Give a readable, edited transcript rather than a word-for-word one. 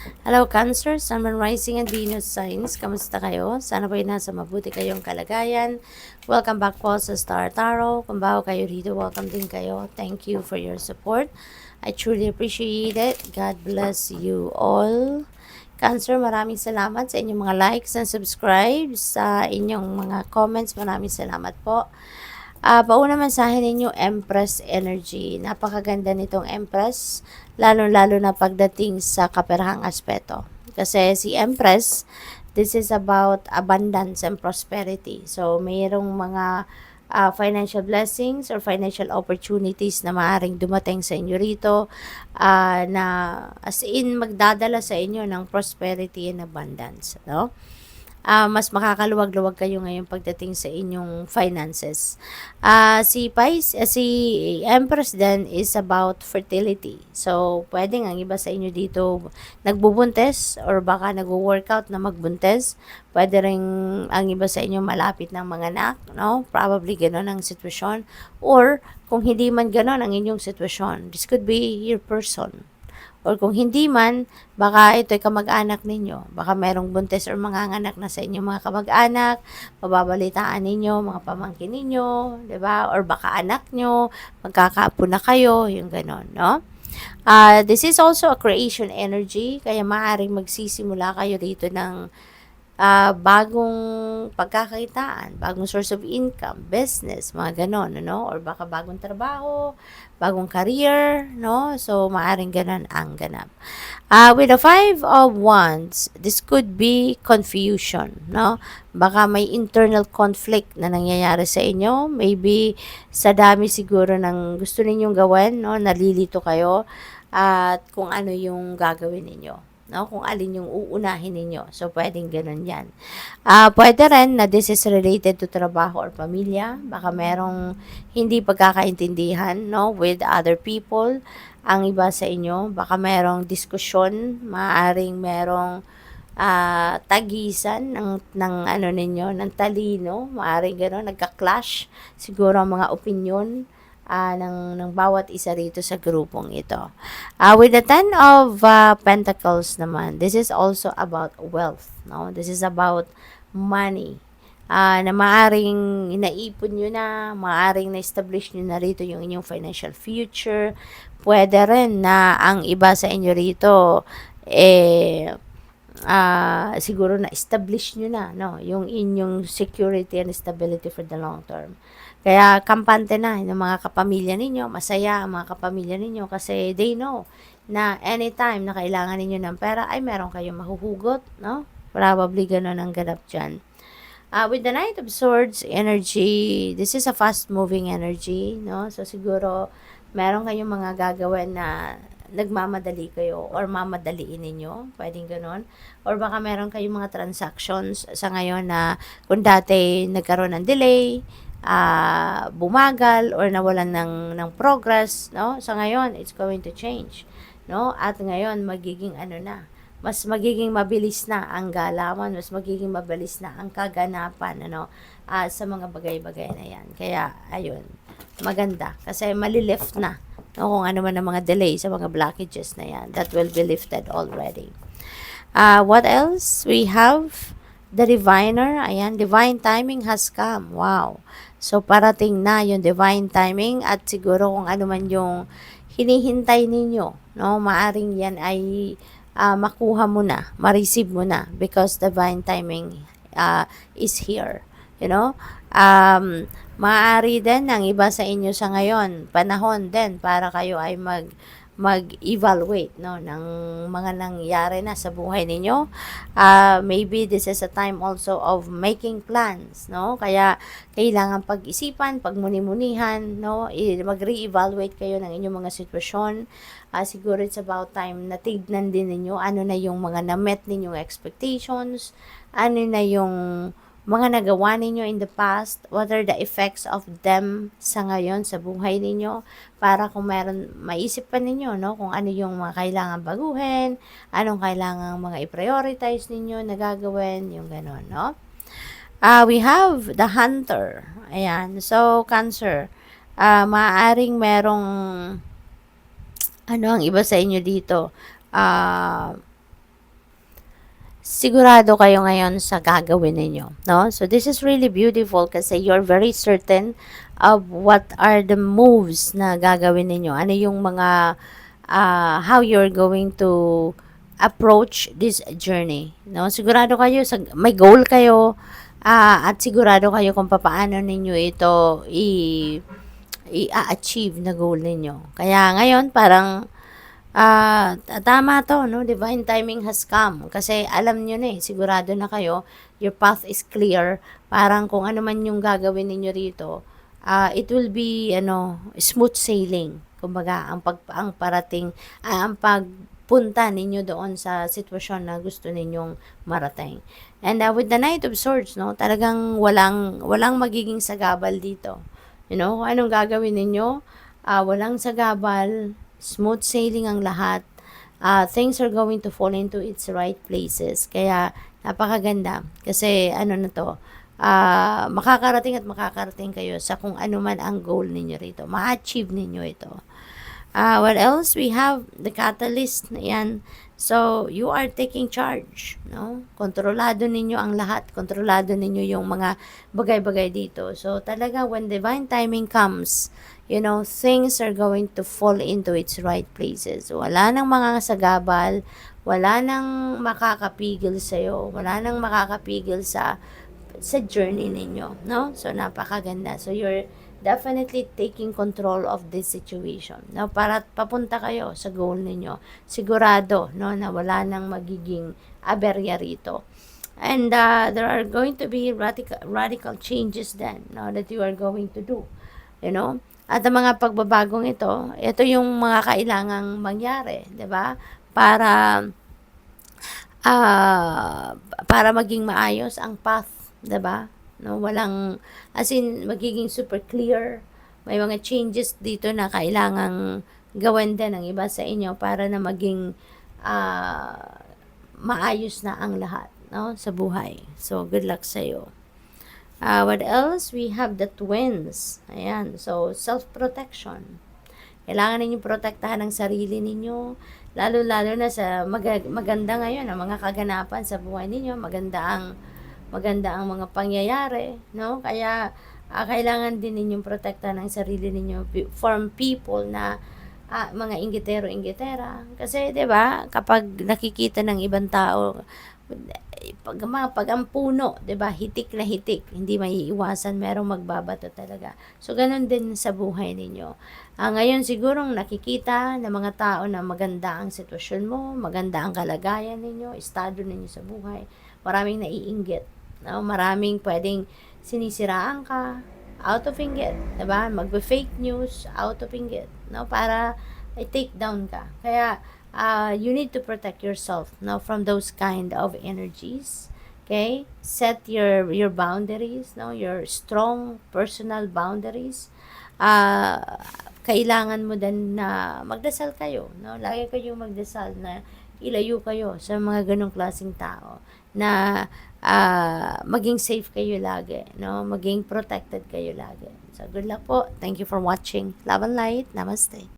Hello Cancer, Sun, Moon, Rising and Venus signs. Kamusta kayo? Sana po'y nasa mabuti kayong kalagayan. Welcome back po sa Star Tarot. Kung bago kayo rito, welcome din kayo. Thank you for your support. I truly appreciate it. God bless you all. Cancer, maraming salamat sa inyong mga likes and subscribes, sa inyong mga comments. Maraming salamat po. Pauna mensahe ninyo, Empress Energy. Napakaganda nitong Empress, lalo-lalo na pagdating sa kaperahang aspeto. Kasi si Empress, this is about abundance and prosperity. So, mayroong mga financial blessings or financial opportunities na maaaring dumating sa inyo rito, na as in magdadala sa inyo ng prosperity and abundance, no? Mas makakaluwag-luwag kayo ngayon pagdating sa inyong finances. Si Empress din is about fertility. So, pwedeng ang iba sa inyo dito nagbubuntes or baka nagwo-workout na magbuntes. Pwede rin ang iba sa inyo malapit ng mga anak, no? Probably gano'n ang sitwasyon. Or, kung hindi man gano'n ang inyong sitwasyon, this could be your person. Or kung hindi man, baka ito'y kamag-anak ninyo. Baka merong buntis or manganganak na sa inyong mga kamag-anak, mababalitaan ninyo, mga pamangkin ninyo, di ba? Or baka anak nyo, magkakaapo na kayo, yung ganon, no? This is also a creation energy, kaya maaaring magsisimula kayo dito ng bagong pagkakakitaan, bagong source of income, business, mga ganon, ano? Or baka bagong trabaho, bagong career, no? So, maaring ganon ang ganap. With the Five of Wands, this could be confusion, no? Baka may internal conflict na nangyayari sa inyo. Maybe sa dami siguro ng gusto ninyong gawin, no? Nalilito kayo at kung ano yung gagawin ninyo, no? Kung alin yung uunahin ninyo. So, pwedeng ganun yan. Pwede rin na this is related to trabaho or pamilya. Baka merong hindi pagkakaintindihan, no, with other people. Ang iba sa inyo, baka merong diskusyon, maaring merong tagisan ng ano ninyo, ng talino, maaring gano'n, nagka-clash siguro ang mga opinion ng bawat isa rito sa grupong ito. With the Ten of Pentacles naman, this is also about wealth, no? This is about money. Na maaring inaipon nyo na, maaring na-establish nyo na rito yung inyong financial future. Pwede rin na ang iba sa inyo rito, siguro na-establish nyo na, no, yung inyong security and stability for the long term. Kaya kampante na yung mga kapamilya ninyo, masaya ang mga kapamilya ninyo kasi they know na anytime na kailangan ninyo ng pera ay meron kayong mahuhugot, no? Probably ganun ang ganap dyan. With the Knight of Swords energy, this is a fast-moving energy, no? So, siguro, meron kayong mga gagawin na nagmamadali kayo or mamadaliin ninyo, pwedeng ganun. Or baka meron kayong mga transactions sa ngayon na kung dati nagkaroon ng delay, bumagal, or nawalan ng progress, no? Sa ngayon, it's going to change, no? At ngayon, magiging ano na, mas magiging mabilis na ang galawan, mas magiging mabilis na ang kaganapan, ano, sa mga bagay-bagay na yan. Kaya, ayun, maganda. Kasi malilift na, no, kung ano man ang mga delay sa mga blockages na yan. That will be lifted already. What else? We have the Diviner. Ayan, divine timing has come. Wow. So, parating na yung divine timing at siguro kung ano man yung hinihintay ninyo, no, maaring yan ay makuha mo na, ma-receive mo na because divine timing is here, you know. Maaari din ang iba sa inyo sa ngayon, panahon din para kayo ay mag-evaluate, no, ng mga nangyari na sa buhay ninyo. Maybe this is a time also of making plans, no? Kaya kailangan pag-isipan, pagmuni-munihan, no? Mag-re-evaluate kayo ng inyong mga sitwasyon. Siguro it's about time na tignan din ninyo ano na yung mga na-met ninyong expectations, ano na yung mga nagawa ninyo in the past, what are the effects of them sa ngayon, sa buhay ninyo, para kung meron, maisip pa ninyo, no, kung ano yung mga kailangan baguhin, anong kailangan mga i-prioritize ninyo na gagawin, yung gano'n, no? We have the Hunter. Ayan, so, Cancer, maaaring merong, ano ang iba sa inyo dito, sigurado kayo ngayon sa gagawin ninyo, no? So this is really beautiful kasi you're very certain of what are the moves na gagawin ninyo. Ano yung mga how you're going to approach this journey, no? Sigurado kayo sa may goal kayo, at sigurado kayo kung papaano ninyo ito i-achieve na goal ninyo. Kaya ngayon parang tama to, no? Divine timing has come. Kasi alam nyo na sigurado na kayo, your path is clear. Parang kung ano man yung gagawin ninyo rito, it will be, smooth sailing. Kumbaga, ang parating, ang pagpunta ninyo doon sa sitwasyon na gusto ninyong marating. And with the Knight of Swords, no? Talagang walang magiging sagabal dito. Kung anong gagawin ninyo, walang sagabal, smooth sailing ang lahat. Things are going to fall into its right places. Kaya, napakaganda. Kasi, na to, makakarating at makakarating kayo sa kung ano man ang goal ninyo rito. Ma-achieve ninyo ito. What else? We have the catalyst. Yan. So, you are taking charge. No? Kontrolado ninyo ang lahat. Kontrolado ninyo yung mga bagay-bagay dito. So, talaga, when divine timing comes, things are going to fall into its right places. Wala nang mga sagabal, wala nang makakapigil sa'yo, wala nang makakapigil sa journey ninyo, no? So, napakaganda. So, you're definitely taking control of this situation, no? Para papunta kayo sa goal ninyo. Sigurado, no, na wala nang magiging aberya rito. And there are going to be radical changes then, no, that you are going to do, At ang mga pagbabagong ito yung mga kailangang mangyari, 'di ba? Para maging maayos ang path, 'di ba? No, walang as in magiging super clear. May mga changes dito na kailangang gawin din ng iba sa inyo para na maging maayos na ang lahat, no, sa buhay. So good luck sa iyo. What else? We have the twins. Ayan. So, self-protection. Kailangan ninyong protektahan ang sarili ninyo. Lalo-lalo na sa maganda ngayon, ang mga kaganapan sa buhay ninyo. Maganda ang mga pangyayari. No? Kaya, kailangan din ninyong protektahan ang sarili ninyo from people na mga inggitero-inggitera. Kasi, di ba, kapag nakikita ng ibang tao, pag ang puno, 'di ba, hitik na hitik, hindi maiiwasan merong magbabato talaga. So ganun din sa buhay ninyo. Ngayon sigurong nakikita ng mga tao na maganda ang sitwasyon mo, maganda ang kalagayan ninyo, estado ninyo sa buhay. Maraming naiinggit, no? Maraming pwedeng sinisiraan ka out of inggit, 'di ba? Magbe-fake news out of inggit, no? Para i-take down ka. Kaya you need to protect yourself now from those kind of energies. Okay? Set your boundaries, no? Your strong personal boundaries. Kailangan mo din na magdasal kayo, no? Lagi kayong magdasal na ilayo kayo sa mga ganong klaseng tao na maging safe kayo lagi, no? Maging protected kayo lagi. So good luck po. Thank you for watching. Love and light. Namaste.